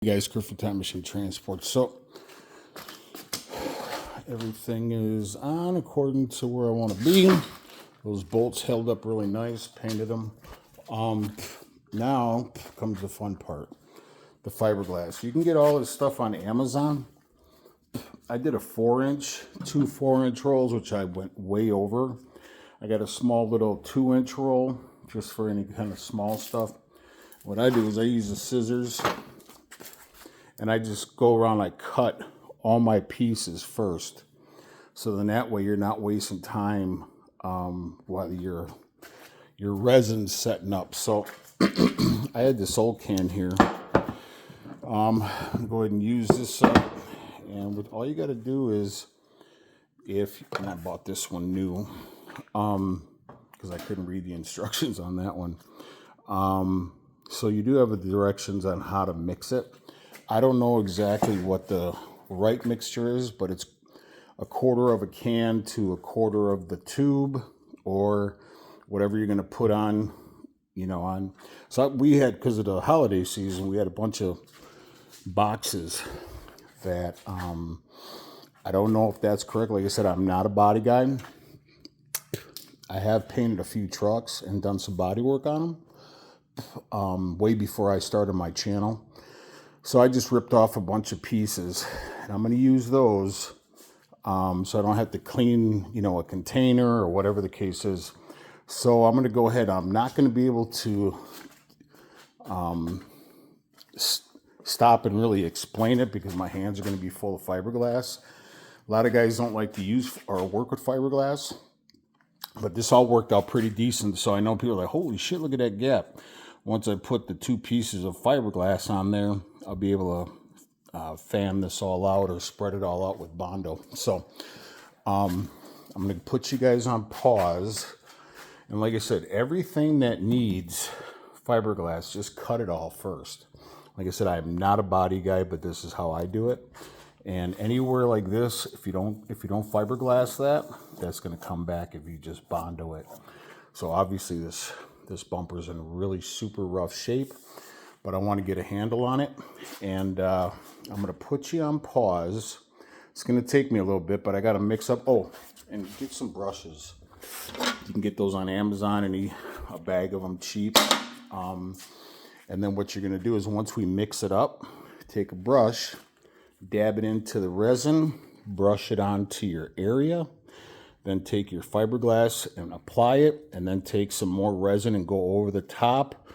Hey guys, Griffin Time Machine Transport. So everything is on according to where I want to be. Those bolts held up really nice, painted them. Now comes the fun part, the fiberglass. You can get all this stuff on Amazon. I did a 4-inch, two 4-inch rolls, which I went way over. I got a small little 2-inch roll just for any kind of small stuff. What I do is I use the scissors and I just go around, I cut all my pieces first. So then that way you're not wasting time while your resin's setting up. So I had this old can here. I'm gonna go ahead and use this up. And with all you gotta do is, and I bought this one new, because I couldn't read the instructions on that one. So you do have the directions on how to mix it. I don't know exactly what the right mixture is, but it's a quarter of a can to a quarter of the tube, or whatever you're going to put on, on. So we had, because of the holiday season, we had a bunch of boxes that, I don't know if that's correct. Like I said, I'm not a body guy. I have painted a few trucks and done some body work on them, way before I started my channel. So I just ripped off a bunch of pieces, and I'm going to use those so I don't have to clean, a container or whatever the case is. So I'm going to go ahead. I'm not going to be able to stop and really explain it because my hands are going to be full of fiberglass. A lot of guys don't like to use or work with fiberglass, but this all worked out pretty decent. So I know people are like, holy shit, look at that gap. Once I put the 2 pieces of fiberglass on there, I'll be able to fan this all out or spread it all out with Bondo. So I'm going to put you guys on pause. And like I said, everything that needs fiberglass, just cut it all first. Like I said, I'm not a body guy, but this is how I do it. And anywhere like this, if you don't fiberglass that's going to come back if you just Bondo it. So obviously this bumper's in really super rough shape, but I want to get a handle on it. And I'm going to put you on pause. It's going to take me a little bit, but I got to mix up. Oh, and get some brushes. You can get those on Amazon, a bag of them cheap. And then what you're going to do is once we mix it up, take a brush, dab it into the resin, brush it onto your area. Then take your fiberglass and apply it, and then take some more resin and go over the top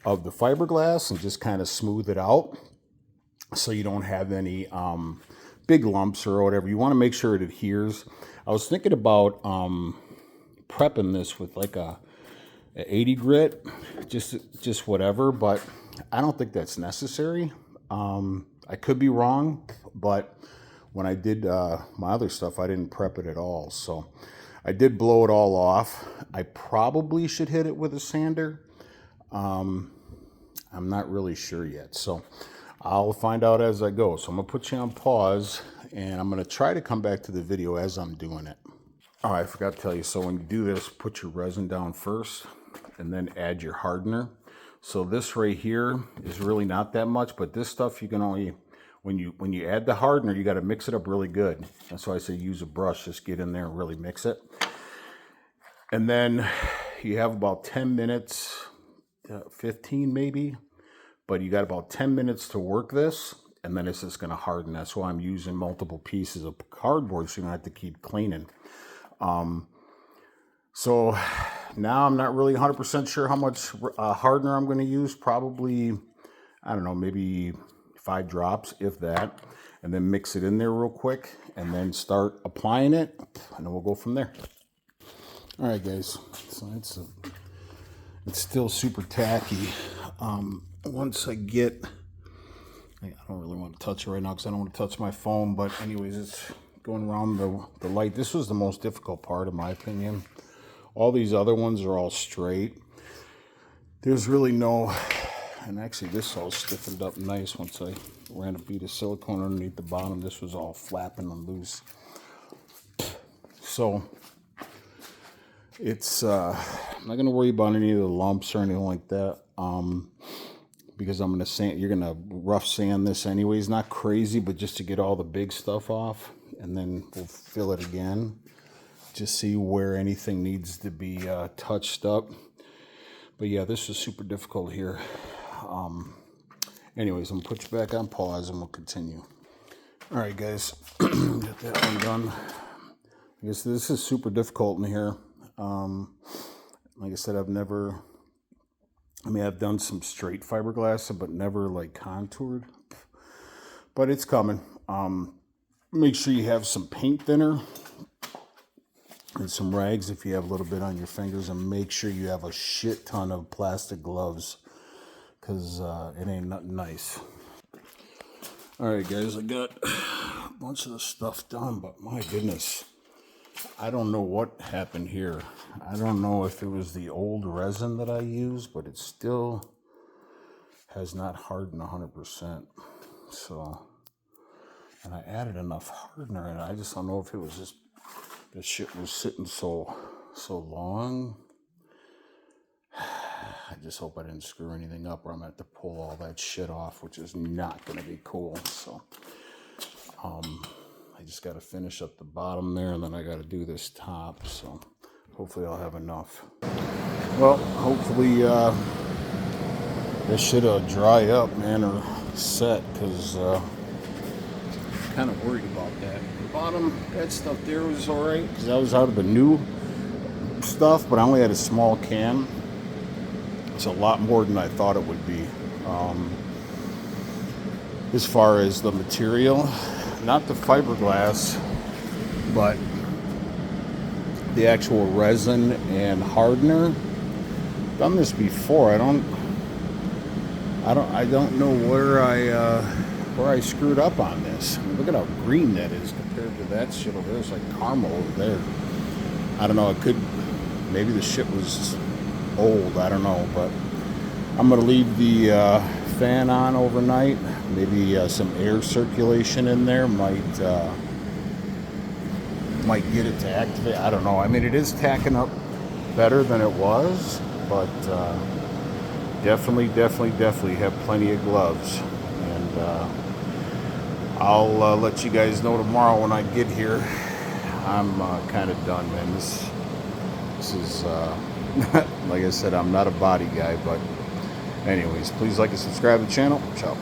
of the fiberglass and just kind of smooth it out so you don't have any big lumps or whatever. You want to make sure it adheres. I was thinking about prepping this with like a 80 grit, just whatever, but I don't think that's necessary. I could be wrong, but when I did my other stuff, I didn't prep it at all. So I did blow it all off. I probably should hit it with a sander. I'm not really sure yet. So I'll find out as I go. So I'm going to put you on pause, and I'm going to try to come back to the video as I'm doing it. Oh, I forgot to tell you. So when you do this, put your resin down first and then add your hardener. So this right here is really not that much, but this stuff you can only... When you add the hardener, you got to mix it up really good. That's why I say use a brush. Just get in there and really mix it. And then you have about 10 minutes, 15 maybe, but you got about 10 minutes to work this, and then it's just going to harden. That's why I'm using multiple pieces of cardboard so you don't have to keep cleaning. So now I'm not really 100% sure how much hardener I'm going to use. Probably, I don't know, maybe 5 drops, if that, and then mix it in there real quick and then start applying it, and then we'll go from there. All right, guys, so it's still super tacky. Once I don't really want to touch it right now because I don't want to touch my phone, but anyways, it's going around the light. This was the most difficult part, in my opinion. All these other ones are all straight. There's really no... And actually this all stiffened up nice once I ran a bead of silicone underneath the bottom. This was all flapping and loose. So it's I'm not going to worry about any of the lumps or anything like that. because I'm gonna sand. You're gonna rough sand this anyways. Not crazy, but just to get all the big stuff off, and then we'll fill it again. Just see where anything needs to be touched up. But yeah, this is super difficult here. Anyways, I'm gonna put you back on pause and we'll continue. All right, guys, get that one done. I guess this is super difficult in here. Like I said, I've done some straight fiberglass, but never like contoured. But it's coming. Make sure you have some paint thinner and some rags if you have a little bit on your fingers, and make sure you have a shit ton of plastic gloves, because it ain't nothing nice. All right, guys, I got a bunch of the stuff done, but my goodness, I don't know what happened here. I don't know if it was the old resin that I used, but it still has not hardened 100%. So, and I added enough hardener in it. I just don't know if it was just this shit was sitting so long. I just hope I didn't screw anything up, or I'm gonna have to pull all that shit off, which is not gonna be cool. So, I just got to finish up the bottom there, and then I got to do this top. So hopefully I'll have enough. Well, hopefully this should dry up, man, or set, because I'm kind of worried about that. The bottom, that stuff there was all right, because I was out of the new stuff, but I only had a small can. It's a lot more than I thought it would be. As far as the material, not the fiberglass, but the actual resin and hardener. Done this before. I don't know where I screwed up on this. I mean, look at how green that is compared to that shit over there. It's like caramel over there. I don't know. It could, maybe the shit was old. I don't know, but I'm gonna leave the fan on overnight. Maybe some air circulation in there might get it to activate. I don't know. I mean, it is tacking up better than it was, but definitely have plenty of gloves. And I'll let you guys know tomorrow when I get here. I'm kind of done, man. This is like I said, I'm not a body guy, but anyways, please like and subscribe to the channel. Ciao.